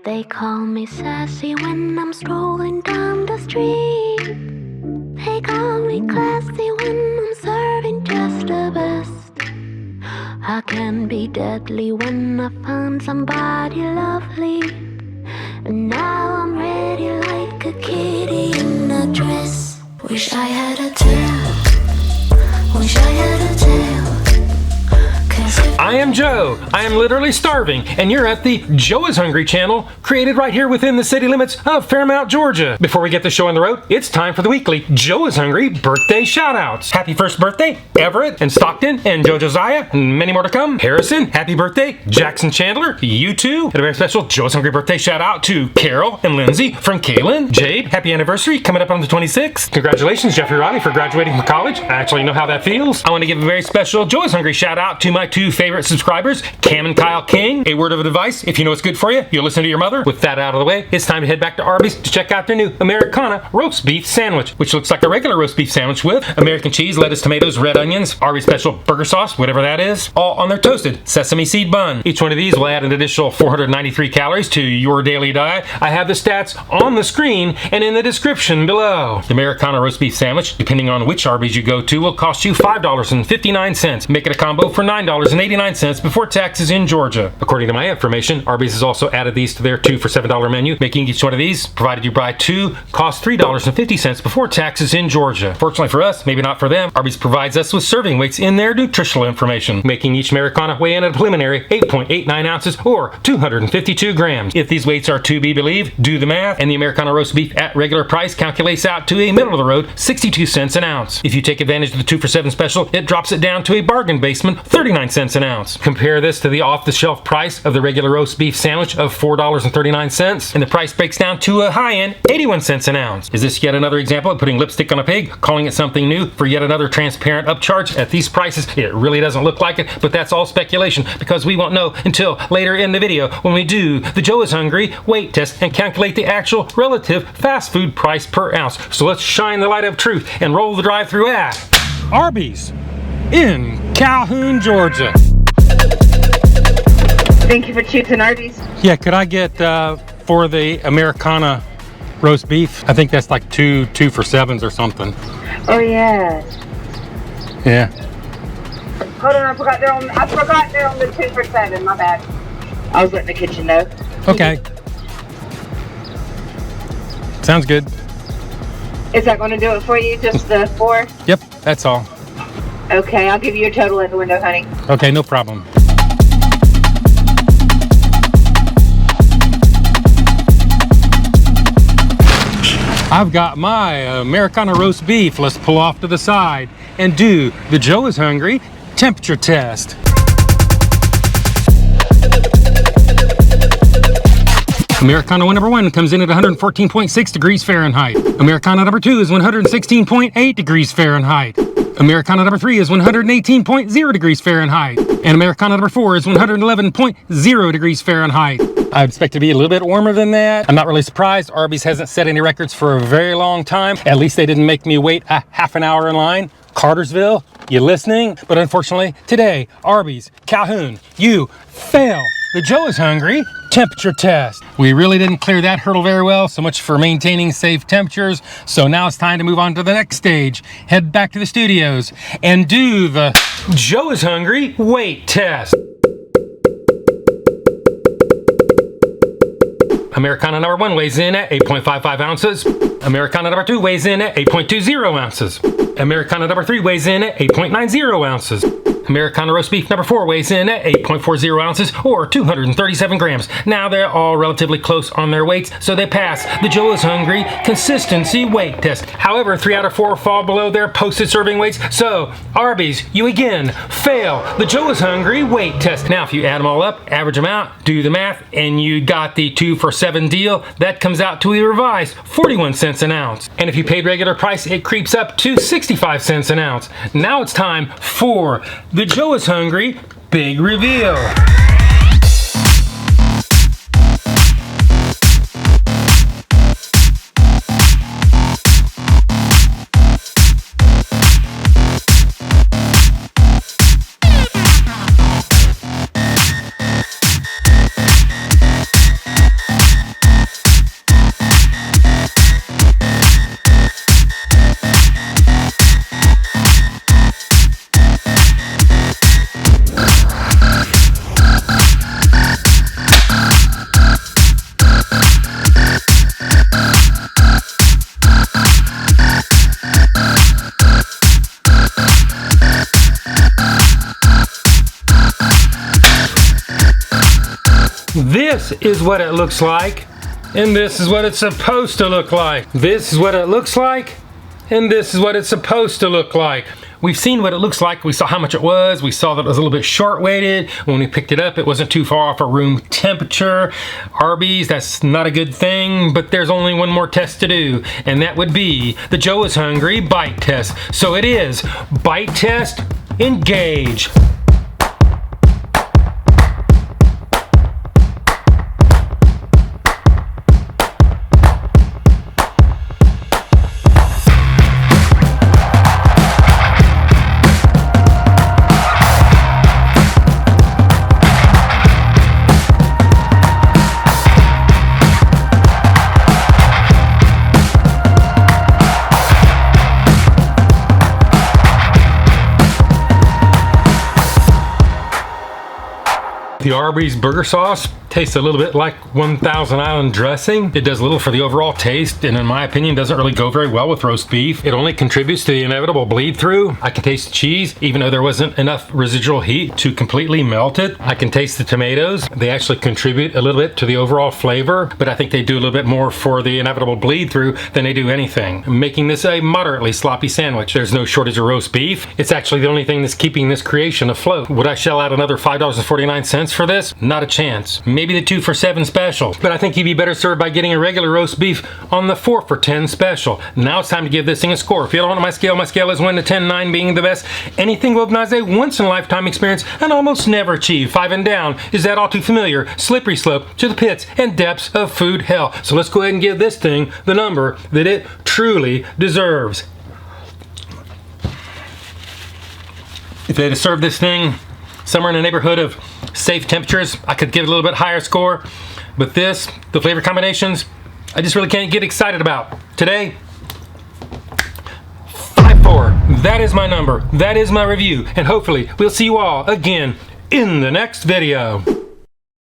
They call me sassy when I'm strolling down the street. They call me classy when I'm serving just the best. I can be deadly when I find somebody lovely. And now I'm ready like a kitty in a dress. Wish I had a tail. Wish I had a tail. I am Joe. I am literally starving, and you're at the Joe is Hungry channel, created right here within the city limits of Fairmount, Georgia. Before we get the show on the road, it's time for the weekly Joe is Hungry birthday shout-outs. Happy first birthday, Everett and Stockton and Jojosiah, and many more to come. Harrison, happy birthday, Jackson Chandler, you too. And a very special Joe is Hungry birthday shout-out to Carol and Lindsey from Kaylin. Jade, happy anniversary, coming up on the 26th. Congratulations, Jeffery Riley, for graduating from college. I actually know how that feels. I want to give a very special Joe is Hungry shout-out to my two favorite subscribers, Cam and Kyle King. A word of advice: if you know what's good for you, you'll listen to your mother. With that out of the way, it's time to head back to Arby-s to check out their new Americana Roast Beef Sandwich, which looks like a regular roast beef sandwich with American cheese, lettuce, tomatoes, red onions, Arby special burger sauce, whatever that is, all on their toasted sesame seed bun. Each one of these will add an additional 493 calories to your daily diet. I have the stats on the screen and in the description below. The Americana Roast Beef Sandwich, depending on which Arby's you go to, will cost you $5.59. Make it a combo for $9.89 before taxes in Georgia. According to my information, Arby's has also added these to their 2 for $7 menu, making each one of these, provided you buy 2, cost $3.50 before taxes in Georgia. Fortunately for us, maybe not for them, Arby's provides us with serving weights in their nutritional information, making each Americana weigh in at a preliminary 8.89 ounces or 252 grams. If these weights are to be believed, do the math, and the Americana roast beef at regular price calculates out to a middle of the road 62 cents an ounce. If you take advantage of the 2 for $7 special, it drops it down to a bargain basement 39 cents an ounce. Compare this to the off-the-shelf price of the regular roast beef sandwich of $4.39, and the price breaks down to a high-end 81 cents an ounce. Is this yet another example of putting lipstick on a pig, calling it something new for yet another transparent upcharge? At these prices, it really doesn't look like it, but that's all speculation because we won't know until later in the video when we do the Joe is Hungry weight test and calculate the actual relative fast food price per ounce. So let's shine the light of truth and roll the drive-through at Arby's in Calhoun, Georgia. Thank you for choosing Arby's. Yeah, could I get for the Americana roast beef? I think that's like two for $7s or something. Oh yeah. Yeah. Hold on, I forgot they're on the 2 for $7. My bad. I was letting the kitchen know. Okay. Sounds good. Is that going to do it for you? Just the 4? Yep, that's all. Okay, I'll give you your total at the window, honey. Okay, no problem. I've got my Americana roast beef. Let's pull off to the side and do the Joe is Hungry temperature test. Americana number 1 comes in at 114.6 degrees Fahrenheit. Americana number 2 is 116.8 degrees Fahrenheit. Americana number 3 is 118.0 degrees Fahrenheit. And Americana number 4 is 111.0 degrees Fahrenheit. I expect to be a little bit warmer than that. I'm not really surprised. Arby's hasn't set any records for a very long time. At least they didn't make me wait a half an hour in line. Cartersville, you listening? But unfortunately, today, Arby's, Calhoun, you fail the Joe is Hungry temperature test. We really didn't clear that hurdle very well. So much for maintaining safe temperatures. So now it's time to move on to the next stage. Head back to the studios and do the Joe is Hungry weight test. Americana number 1 weighs in at 8.55 ounces. Americana number 2 weighs in at 8.20 ounces. Americana number 3 weighs in at 8.90 ounces. Americana roast beef number 4 weighs in at 8.40 ounces or 237 grams. Now they're all relatively close on their weights, so they pass the Joe is Hungry consistency weight test. However, 3 out of 4 fall below their posted serving weights, so Arby's, you again fail the Joe is Hungry weight test. Now if you add them all up, average them out, do the math, and you got the 2 for $7 deal, that comes out to a revised 41 cents an ounce. And if you paid regular price, it creeps up to 65 cents an ounce. Now it's time for the Joe is Hungry big reveal. This is what it looks like, and this is what it's supposed to look like. This is what it looks like, and this is what it's supposed to look like. We've seen what it looks like. We saw how much it was. We saw that it was a little bit short-weighted. When we picked it up, it wasn't too far off of room temperature. Arby's, that's not a good thing, but there's only one more test to do, and that would be the Joe is Hungry bite test. So it is bite test, engage. The Arby's burger sauce tastes a little bit like 1000 Island dressing. It does little for the overall taste, and in my opinion doesn't really go very well with roast beef. It only contributes to the inevitable bleed through. I can taste the cheese, even though there wasn't enough residual heat to completely melt it. I can taste the tomatoes. They actually contribute a little bit to the overall flavor, but I think they do a little bit more for the inevitable bleed through than they do anything, making this a moderately sloppy sandwich. There's no shortage of roast beef. It's actually the only thing that's keeping this creation afloat. Would I shell out another $5.49 for this? Not a chance. Maybe the 2 for $7 special, but I think you'd be better served by getting a regular roast beef on the 4 for $10 special. Now it's time to give this thing a score. If you don't know my scale is 1 to 10, 9 being the best. Anything above 9 is a once-in-a-lifetime experience and almost never achieved. 5 and down is that all too familiar slippery slope to the pits and depths of food hell. So let's go ahead and give this thing the number that it truly deserves. If they'd have served this thing somewhere in the neighborhood of safe temperatures, I could give it a little bit higher score. But this, the flavor combinations, I just really can't get excited about. Today, 5-4. That is my number. That is my review. And hopefully we'll see you all again in the next video.